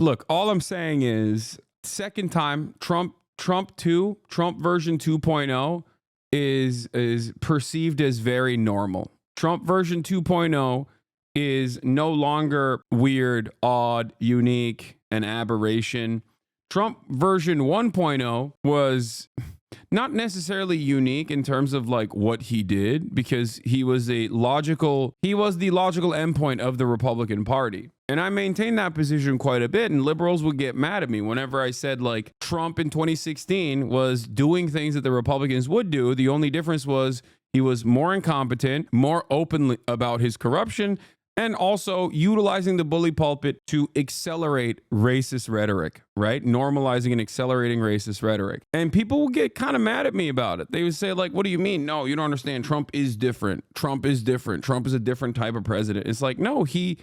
Look, all I'm saying is second time Trump version 2.0 is perceived as very normal. Trump version 2.0 is no longer weird, odd, unique, an aberration. Trump version 1.0 was not necessarily unique in terms of like what he did, because he was the logical endpoint of the Republican Party. And I maintain that position quite a bit, and liberals would get mad at me whenever I said like Trump in 2016 was doing things that the Republicans would do. The only difference was he was more incompetent, more open about his corruption, and also utilizing the bully pulpit to accelerate racist rhetoric, right? Normalizing and accelerating racist rhetoric. And people will get kind of mad at me about it. They would say like, what do you mean? No, you don't understand. Trump is different. Trump is different. Trump is a different type of president. It's like, no, he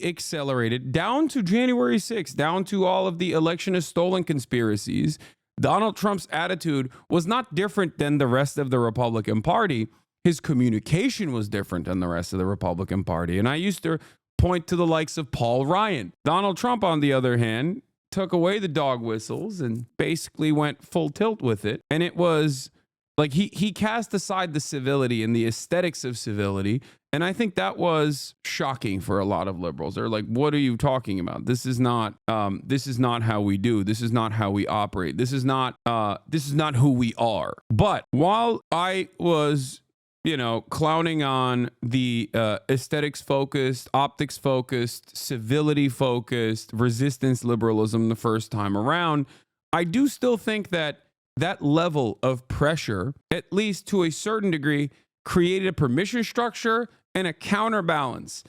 accelerated down to January 6th, down to all of the election is stolen conspiracies. Donald Trump's attitude was not different than the rest of the Republican Party. His communication was different than the rest of the Republican Party. And I used to point to the likes of Paul Ryan. Donald Trump, on the other hand, took away the dog whistles and basically went full tilt with it. And it was like he cast aside the civility and the aesthetics of civility. And I think that was shocking for a lot of liberals. They're like, what are you talking about? This is not how we do. This is not how we operate. This is not who we are. But while I was clowning on the aesthetics focused, optics focused, civility focused, resistance liberalism the first time around, I do still think that level of pressure, at least to a certain degree, created a permission structure and a counterbalance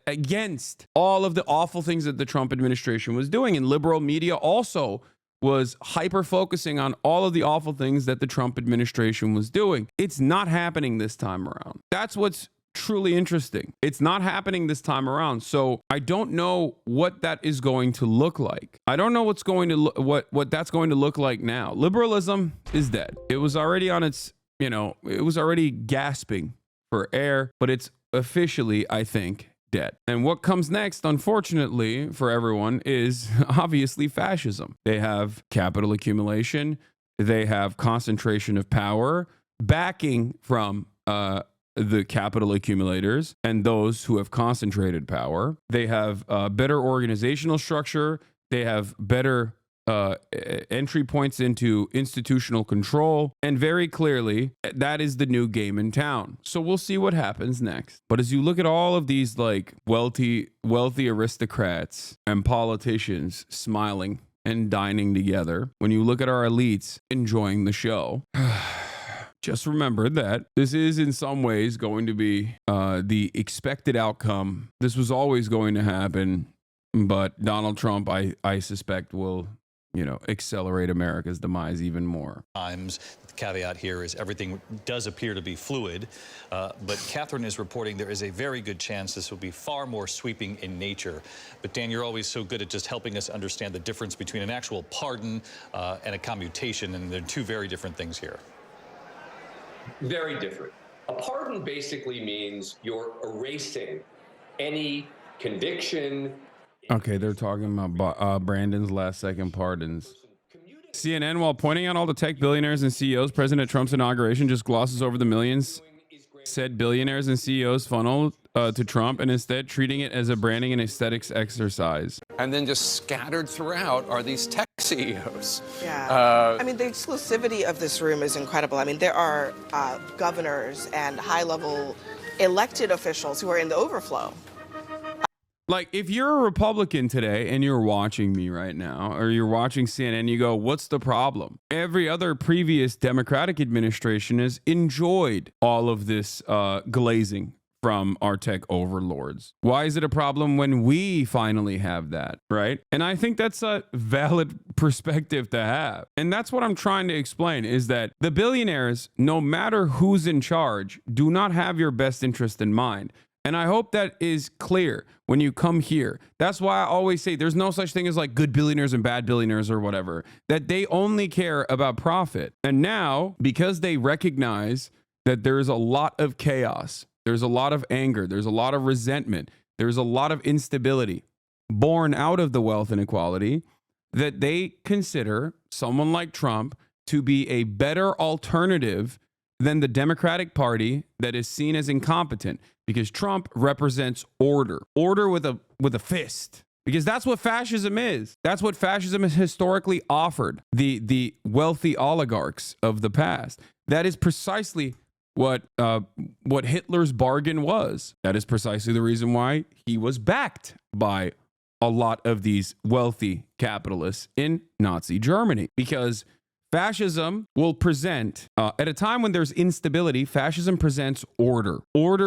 against all of the awful things that the Trump administration was doing. And liberal media also was hyper focusing on all of the awful things that the Trump administration was doing. It's not happening this time around. That's what's truly interesting. It's not happening this time around. So I don't know what that is going to look like. I don't know what that's going to look like now. Liberalism is dead. It was already on its, it was already gasping for air, but it's officially, I think, dead. And what comes next, unfortunately for everyone, is obviously fascism. They have capital accumulation. They have concentration of power, backing from the capital accumulators and those who have concentrated power. They have better organizational structure. They have better entry points into institutional control. And very clearly, that is the new game in town. So we'll see what happens next. But as you look at all of these like wealthy aristocrats and politicians smiling and dining together, when you look at our elites enjoying the show, just remember that this is in some ways going to be the expected outcome. This was always going to happen, but Donald Trump, I suspect, will accelerate America's demise even more. Times. The caveat here is everything does appear to be fluid, but Catherine is reporting there is a very good chance this will be far more sweeping in nature. But Dan, you're always so good at just helping us understand the difference between an actual pardon and a commutation, and they're two very different things here. Very different. A pardon basically means you're erasing any conviction. Okay, they're talking about Brandon's last second pardons. CNN, while pointing out all the tech billionaires and CEOs, President Trump's inauguration just glosses over the millions said billionaires and CEOs funneled to Trump, and instead treating it as a branding and aesthetics exercise. And then just scattered throughout are these tech CEOs. Yeah. I mean, the exclusivity of this room is incredible. I mean, there are governors and high-level elected officials who are in the overflow. Like, if you're a Republican today and you're watching me right now, or you're watching CNN, you go, what's the problem? Every other previous Democratic administration has enjoyed all of this glazing from our tech overlords. Why is it a problem when we finally have that, right? And I think that's a valid perspective to have. And that's what I'm trying to explain, is that the billionaires, no matter who's in charge, do not have your best interest in mind. And I hope that is clear when you come here. That's why I always say there's no such thing as like good billionaires and bad billionaires or whatever, that they only care about profit. And now, because they recognize that there's a lot of chaos, there's a lot of anger, there's a lot of resentment, there's a lot of instability, born out of the wealth inequality, that they consider someone like Trump to be a better alternative than the Democratic Party that is seen as incompetent, because Trump represents order with a fist. Because that's what fascism is. That's what fascism has historically offered the wealthy oligarchs of the past. That is precisely what Hitler's bargain was. That is precisely the reason why he was backed by a lot of these wealthy capitalists in Nazi Germany. Because fascism will present, at a time when there's instability, fascism presents order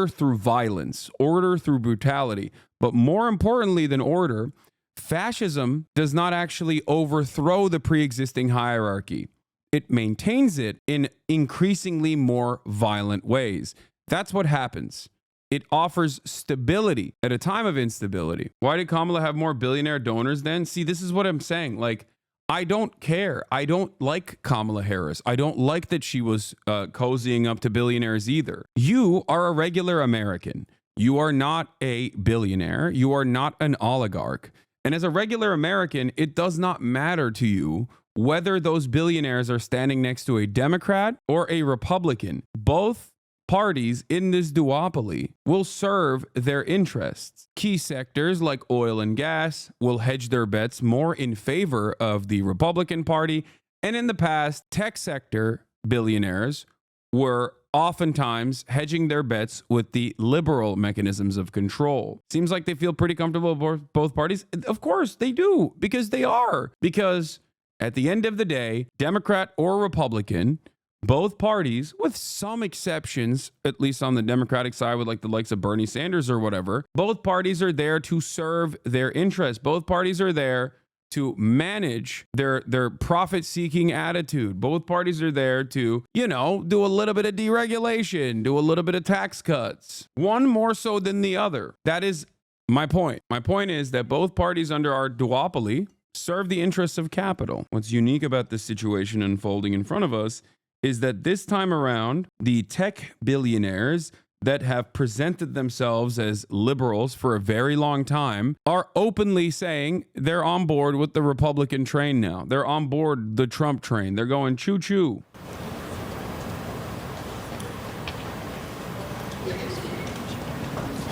through violence, order through brutality. But more importantly than order, fascism does not actually overthrow the pre-existing hierarchy. It maintains it in increasingly more violent ways. That's what happens. It offers stability at a time of instability. Why did Kamala have more billionaire donors then? See, this is what I'm saying. Like, I don't care. I don't like Kamala Harris. I don't like that she was cozying up to billionaires either. You are a regular American. You are not a billionaire. You are not an oligarch. And as a regular American, it does not matter to you whether those billionaires are standing next to a Democrat or a Republican. Both parties in this duopoly will serve their interests. Key sectors like oil and gas will hedge their bets more in favor of the Republican Party. And in the past, tech sector billionaires were oftentimes hedging their bets with the liberal mechanisms of control. Seems like they feel pretty comfortable with both parties. Of course they do, because they are. Because at the end of the day, Democrat or Republican, both parties, with some exceptions, at least on the Democratic side with like the likes of Bernie Sanders or whatever, both parties are there to serve their interests. Both parties are there to manage their profit-seeking attitude. Both parties are there to, do a little bit of deregulation, do a little bit of tax cuts. One more so than the other. That is my point. My point is that both parties under our duopoly serve the interests of capital. What's unique about this situation unfolding in front of us is that this time around, the tech billionaires that have presented themselves as liberals for a very long time are openly saying they're on board with the Republican train now. They're on board the Trump train. They're going choo-choo.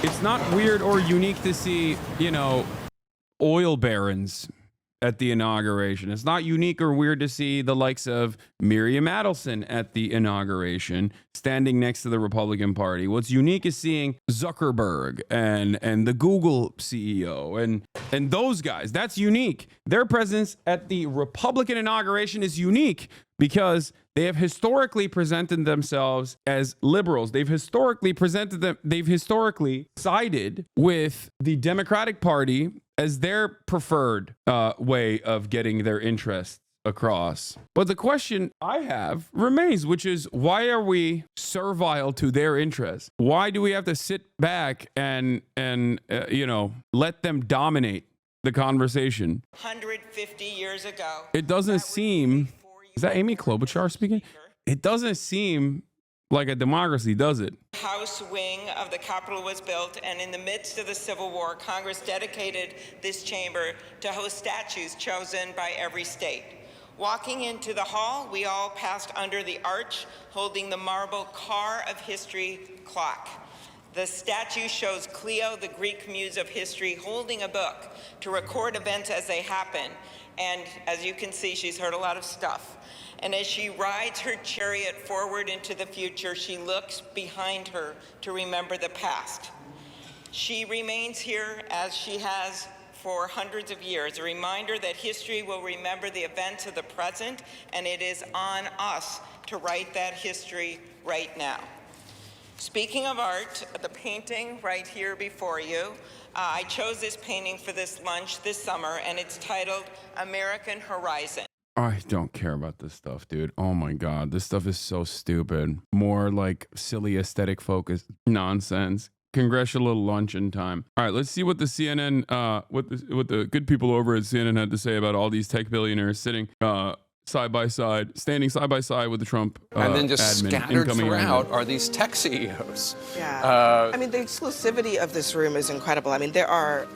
It's not weird or unique to see, oil barons at the inauguration. It's not unique or weird to see the likes of Miriam Adelson at the inauguration standing next to the Republican Party. What's unique is seeing Zuckerberg and the Google CEO and those guys. That's unique. Their presence at the Republican inauguration is unique because they have historically presented themselves as liberals. They've historically sided with the Democratic Party as their preferred way of getting their interests across. But the question I have remains, which is, why are we servile to their interests? Why do we have to sit back and let them dominate the conversation? 150 years ago. It doesn't seem... Is that Amy Klobuchar speaking? It doesn't seem like a democracy, does it? House wing of the Capitol was built, and in the midst of the Civil War, Congress dedicated this chamber to host statues chosen by every state. Walking into the hall, we all passed under the arch, holding the marble car of history clock. The statue shows Cleo, the Greek muse of history, holding a book to record events as they happen. And as you can see, she's heard a lot of stuff. And as she rides her chariot forward into the future, she looks behind her to remember the past. She remains here as she has for hundreds of years, a reminder that history will remember the events of the present, and it is on us to write that history right now. Speaking of art, the painting right here before you, I chose this painting for this lunch this summer, and it's titled American Horizon. I don't care about this stuff, dude. Oh my God. This stuff is so stupid. More like silly aesthetic focus nonsense. Congressional luncheon time. All right, let's see what the CNN, what the good people over at CNN had to say about all these tech billionaires sitting side by side, standing side by side with the Trump and then just admin, scattered incoming throughout admin. are these tech CEOs. Yeah. I mean, the exclusivity of this room is incredible. I mean, there are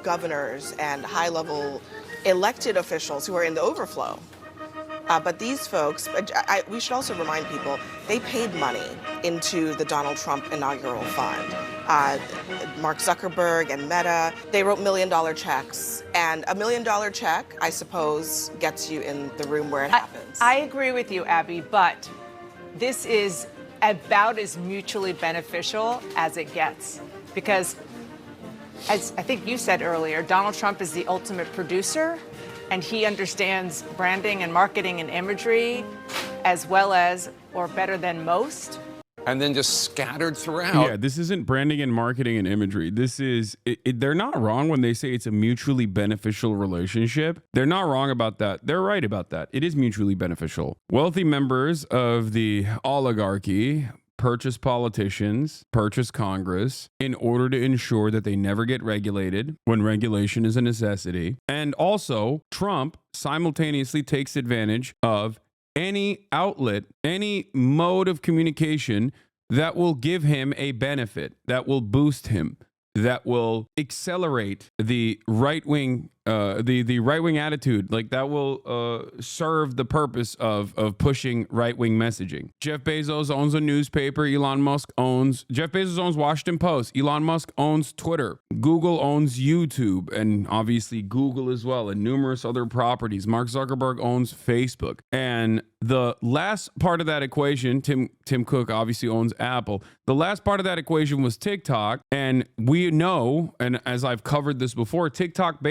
governors and high-level elected officials who are in the overflow. But these folks, we should also remind people, they paid money into the Donald Trump inaugural fund. Mark Zuckerberg and Meta, they wrote $1 million checks. And $1 million check, I suppose, gets you in the room where it happens. I agree with you, Abby, but this is about as mutually beneficial as it gets. Because, as I think you said earlier, Donald Trump is the ultimate producer, and he understands branding and marketing and imagery as well as, or better than most. And then just scattered throughout. Yeah, this isn't branding and marketing and imagery. This is, they're not wrong when they say it's a mutually beneficial relationship. They're not wrong about that. They're right about that. It is mutually beneficial. Wealthy members of the oligarchy purchase politicians, purchase Congress in order to ensure that they never get regulated when regulation is a necessity. And also, Trump simultaneously takes advantage of any outlet, any mode of communication that will give him a benefit, that will boost him, that will accelerate the right-wing the right-wing attitude, like that will serve the purpose of pushing right-wing messaging. Jeff Bezos owns a newspaper. Jeff Bezos owns Washington Post. Elon Musk owns Twitter. Google owns YouTube, and obviously Google as well, and numerous other properties. Mark Zuckerberg owns Facebook. And the last part of that equation, Tim Cook obviously owns Apple. The last part of that equation was TikTok. And we know, and as I've covered this before, TikTok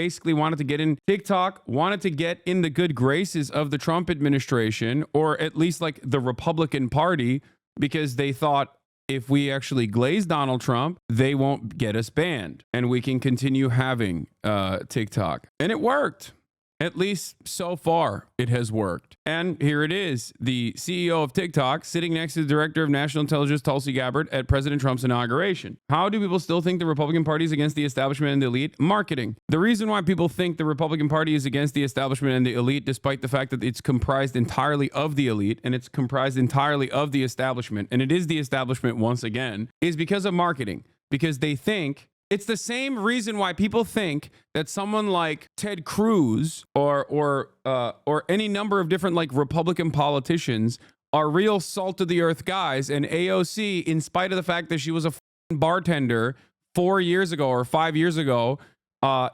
wanted to get in the good graces of the Trump administration, or at least like the Republican Party, because they thought if we actually glaze Donald Trump, they won't get us banned and we can continue having TikTok. And it worked. At least so far, it has worked. And here it is, the CEO of TikTok sitting next to the Director of National Intelligence, Tulsi Gabbard, at President Trump's inauguration. How do people still think the Republican Party is against the establishment and the elite? Marketing. The reason why people think the Republican Party is against the establishment and the elite, despite the fact that it's comprised entirely of the elite and it's comprised entirely of the establishment, and it is the establishment once again, is because of marketing. Because they think it's the same reason why people think that someone like Ted Cruz or any number of different like Republican politicians are real salt of the earth guys, and AOC, in spite of the fact that she was a bartender 4 years ago or 5 years ago,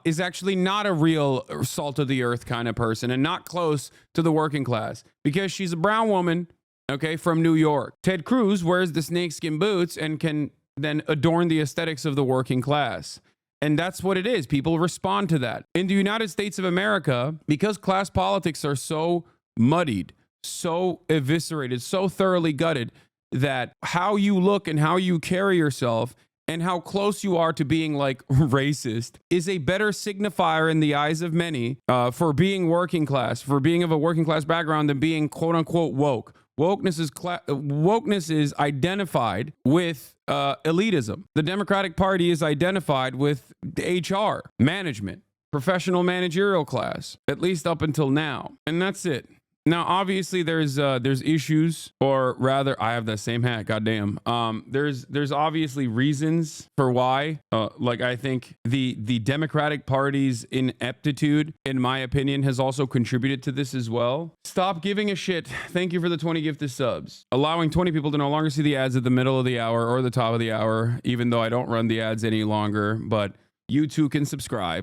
is actually not a real salt of the earth kind of person and not close to the working class because she's a brown woman, okay, from New York. Ted Cruz wears the snakeskin boots and can then adorn the aesthetics of the working class. And that's what it is. People respond to that. In the United States of America, because class politics are so muddied, so eviscerated, so thoroughly gutted, that how you look and how you carry yourself and how close you are to being like racist is a better signifier in the eyes of many for being working class, for being of a working class background than being quote unquote woke. Wokeness is identified with elitism. The Democratic Party is identified with HR, management, professional managerial class, at least up until now. And that's it. Now, obviously, there's issues, or rather, I have that same hat. Goddamn. There's obviously reasons for why. Like I think the Democratic Party's ineptitude, in my opinion, has also contributed to this as well. Stop giving a shit. Thank you for the 20 gifted subs. Allowing 20 people to no longer see the ads at the middle of the hour or the top of the hour, even though I don't run the ads any longer, but you too can subscribe.